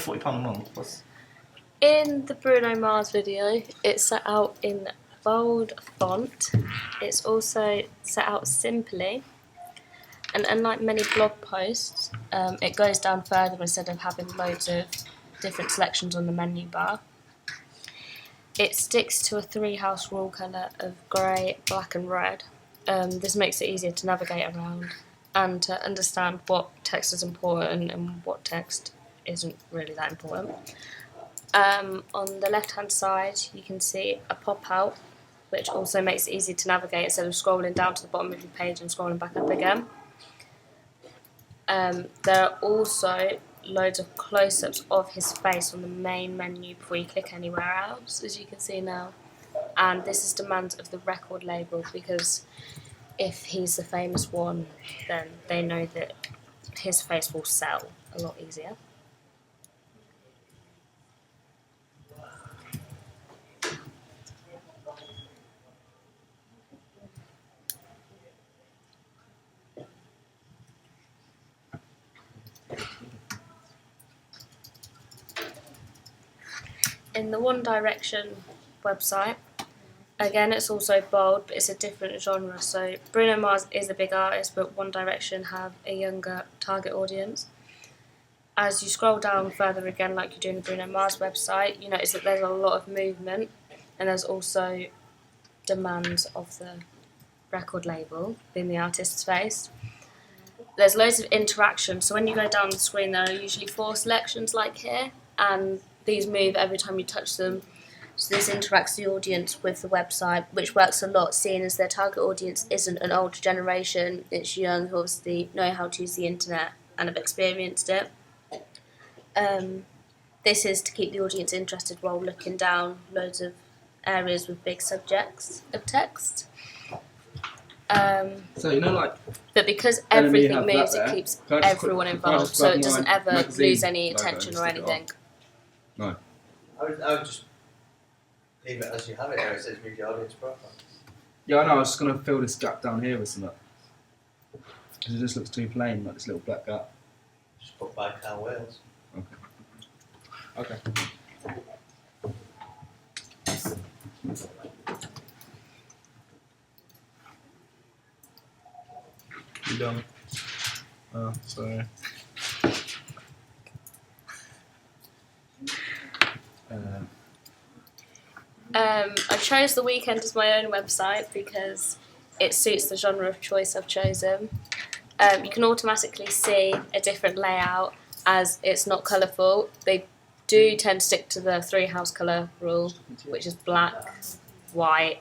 £40 a month. What's... In the Bruno Mars video, it's set out in bold font. It's also set out simply. And unlike many blog posts, it goes down further instead of having loads of different selections on the menu bar. It sticks to a three-house rule colour of grey, black and red. This makes it easier to navigate around and to understand what text is important and what text isn't really that important. On the left-hand side, you can see a pop-out, which also makes it easy to navigate instead of scrolling down to the bottom of your page and scrolling back up again. There are also loads of close-ups of his face on the main menu before you click anywhere else, as you can see now. And this is demand of the record label, because if he's the famous one, then they know that his face will sell a lot easier. In the One Direction website, again it's also bold, but it's a different genre. So Bruno Mars is a big artist, but One Direction have a younger target audience. As you scroll down further again, like you do in the Bruno Mars website, you notice that there's a lot of movement, and there's also demands of the record label being the artist's face. There's loads of interaction, so when you go down the screen there are usually 4 selections like here, and these move every time you touch them. So this interacts the audience with the website, which works a lot, seeing as their target audience isn't an older generation, it's young who obviously know how to use the internet and have experienced it. This is to keep the audience interested while looking down loads of areas with big subjects of text. So you know, like, but because everything moves, it keeps everyone involved, so it doesn't ever lose any attention or anything. No. I would just leave it as you have it there. It says media audience profile. Yeah, I know. I was just going to fill this gap down here with something. Because it just looks too plain, like this little black gap. Just put by Cal Wales. Okay. You done? Oh, sorry. I chose The Weeknd as my own website because it suits the genre of choice I've chosen. You can automatically see a different layout as it's not colourful. They do tend to stick to the 3-house colour rule, which is black, white,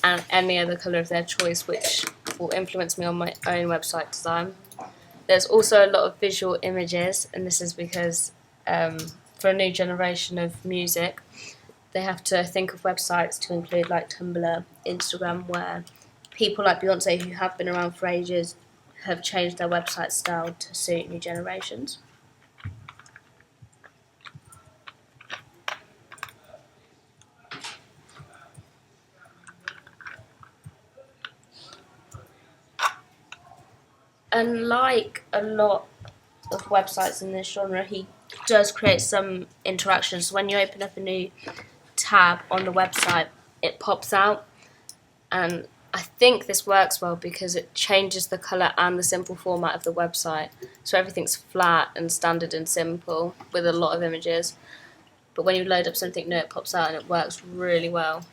and any other colour of their choice, which will influence me on my own website design. There's also a lot of visual images, and this is because for a new generation of music, they have to think of websites to include like Tumblr, Instagram, where people like Beyonce, who have been around for ages, have changed their website style to suit new generations. Unlike a lot of websites in this genre, he does create some interaction. So when you open up a new tab on the website, it pops out, and I think this works well because it changes the colour and the simple format of the website. So everything's flat and standard and simple with a lot of images. But when you load up something new, it pops out and it works really well.